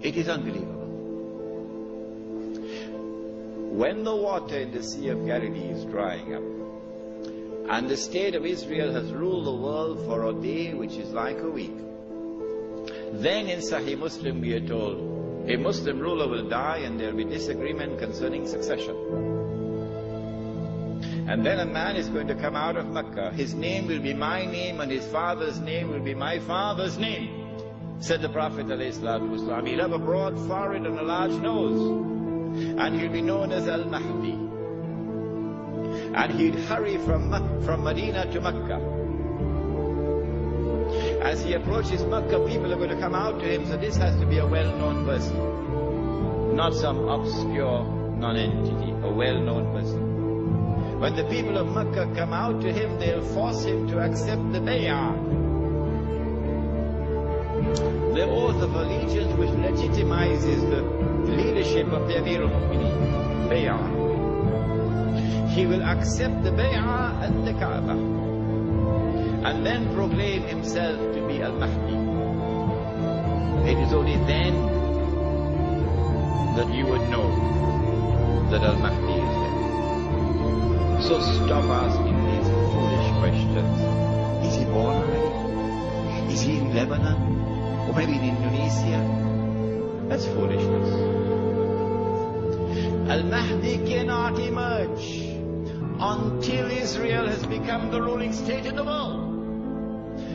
It is unbelievable. When the water in the Sea of Galilee is drying up, and the state of Israel has ruled the world for a day which is like a week, then in Sahih Muslim we are told, a Muslim ruler will die and there will be disagreement concerning succession. And then a man is going to come out of Mecca. His name will be my name and his father's name will be my father's name. Said the Prophet ﷺ, he'll have a broad forehead and a large nose. And he'll be known as Al-Mahdi. And he'll hurry from Medina to Mecca. As he approaches Mecca, people are going to come out to him, so this has to be a well-known person. Not some obscure non-entity, a well-known person. When the people of Mecca come out to him, they'll force him to accept the bay'ah, the oath of allegiance which legitimizes the leadership of the Amir al-Mu'mineen, bay'ah. He will accept the bay'ah at the Kaaba and then proclaim himself to be Al-Mahdi. It is only then that you would know that Al-Mahdi is there. So stop asking these foolish questions. Is he born already? Is he in Lebanon? Or maybe in Indonesia? That's foolishness. Al-Mahdi cannot emerge until Israel has become the ruling state in the world.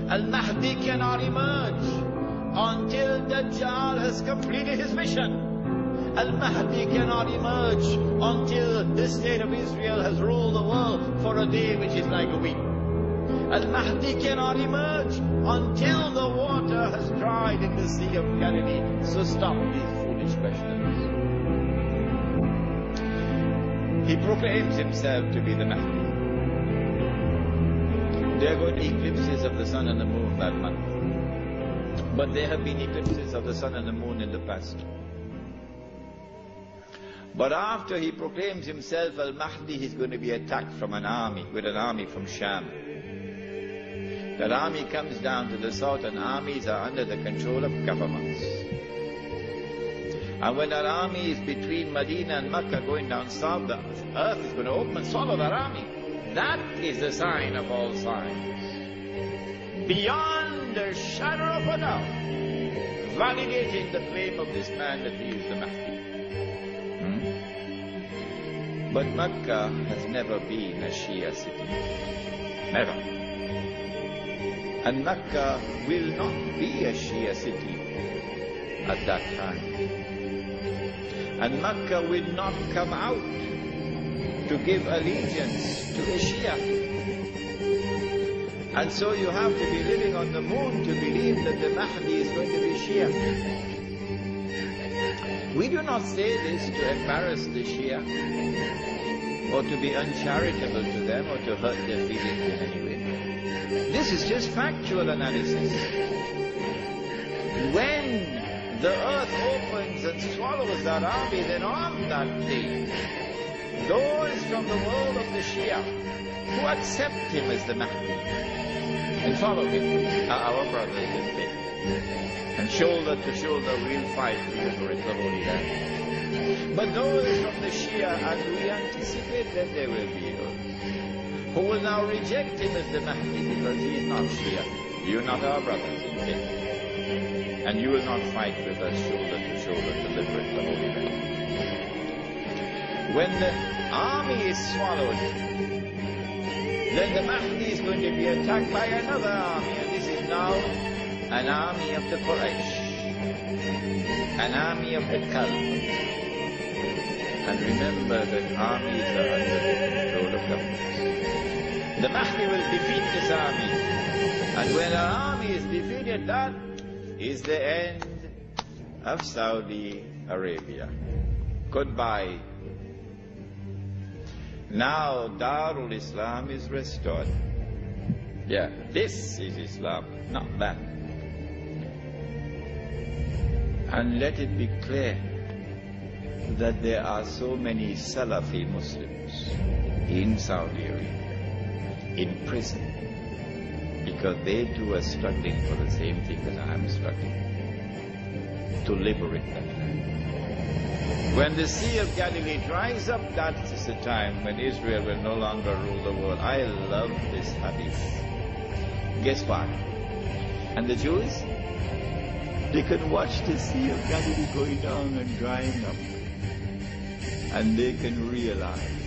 Al-Mahdi cannot emerge until Dajjal has completed his mission. Al-Mahdi cannot emerge until the state of Israel has ruled the world for a day which is like a week. Al-Mahdi cannot emerge until the water has dried in the Sea of Galilee. So stop these foolish questions. He proclaims himself to be the Mahdi. There are going to be eclipses of the sun and the moon that month. But there have been eclipses of the sun and the moon in the past. But after he proclaims himself Al-Mahdi, he's going to be attacked from an army, with an army from Sham. That army comes down to the south, and armies are under the control of governments. And when that army is between Medina and Mecca going down south, the earth is going to open and swallow that army. That is the sign of all signs. Beyond a shadow of a doubt, validating the claim of this man that he is the Mahdi. But Mecca has never been a Shia city. Never. And Mecca will not be a Shia city at that time. And Mecca will not come out to give allegiance to a Shia. And so you have to be living on the moon to believe that the Mahdi is going to be Shia. We do not say this to embarrass the Shia, or to be uncharitable to them, or to hurt their feelings in any way. This is just factual analysis. When the earth opens and swallows that army, then on that day, those from the world of the Shia who accept him as the Mahdi and follow him are our brothers in faith. And shoulder to shoulder we'll fight to liberate the Holy Land. But those from the Shia, and we anticipate that there will be those who will now reject him as the Mahdi because he is not Shia. You are not our brothers in faith. And you will not fight with us shoulder to shoulder to liberate the Holy Land. When the army is swallowed, then the Mahdi is going to be attacked by another army, and this is now an army of the Quraysh, an army of the Kalb. And remember that armies are under the control of governments. The Mahdi will defeat this army, and when an army is defeated, that is the end of Saudi Arabia. Goodbye. Now Darul Islam is restored. Yeah, this is Islam, not that. And let it be clear that there are so many Salafi Muslims in Saudi Arabia, in prison, because they too are struggling for the same thing that I'm struggling. to liberate that land. When the Sea of Galilee dries up, that is the time when Israel will no longer rule the world. I love this hadith. Guess what? And the Jews? They can watch the Sea of Galilee going down and drying up. And they can realize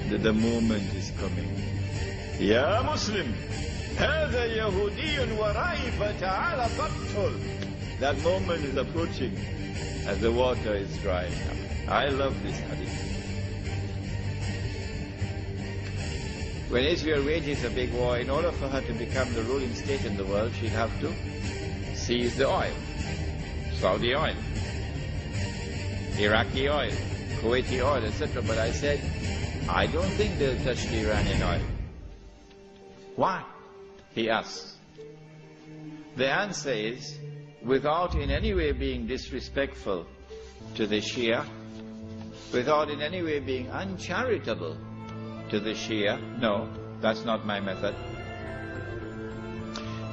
that the moment is coming. Ya Muslim, هذا يهودي ورائي فتعال فاقتل. That moment is approaching as the water is drying up. I love this hadith. When Israel wages a big war, in order for her to become the ruling state in the world, she'd have to seize the oil. Saudi oil, Iraqi oil, Kuwaiti oil, etc. But I said, I don't think they'll touch the Iranian oil. Why? He asks. The answer is, without in any way being disrespectful to the Shia, without in any way being uncharitable to the Shia, no, that's not my method.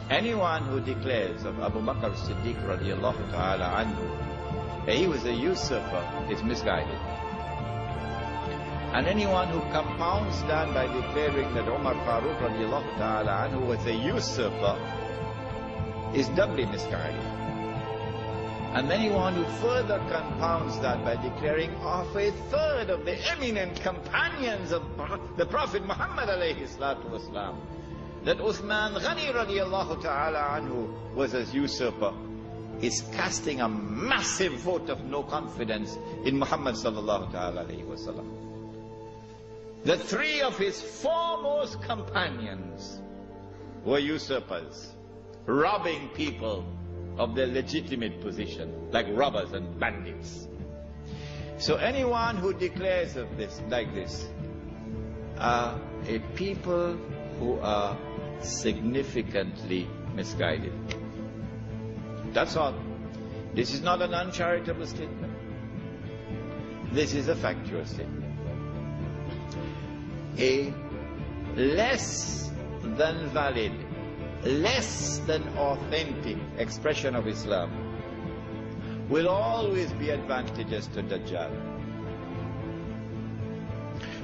Anyone who declares of Abu Bakr as-Siddiq radiallahu ta'ala anhu that he was a usurper is misguided. And anyone who compounds that by declaring that Umar Farooq radiallahu ta'ala anhu was a usurper is doubly misguided. And anyone who further compounds that by declaring of a third of the eminent companions of the Prophet Muhammad alayhi salatu wasalam, that Uthman Ghani radiallahu ta'ala anhu was a usurper, is casting a massive vote of no confidence in Muhammad sallallahu ta'ala alayhi wasallam. The three of his foremost companions were usurpers, robbing people of their legitimate position, like robbers and bandits. So anyone who declares of this, like this, are a people who are significantly misguided. That's all. This is not an uncharitable statement. This is a factual statement. A less than valid, less than authentic expression of Islam will always be advantageous to Dajjal.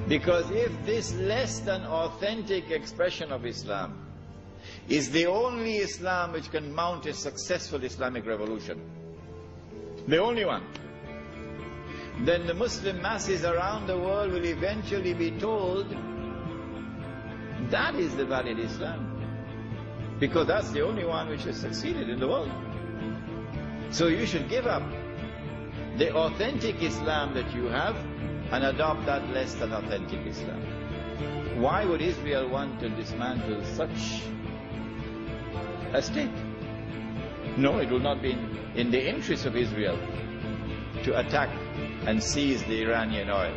Because if this less than authentic expression of Islam is the only Islam which can mount a successful Islamic revolution, the only one, then the Muslim masses around the world will eventually be told that is the valid Islam, because that's the only one which has succeeded in the world. So you should give up the authentic Islam that you have and adopt that less than authentic Islam. Why would Israel want to dismantle such a state? No, it will not be in the interest of Israel to attack and seize the Iranian oil.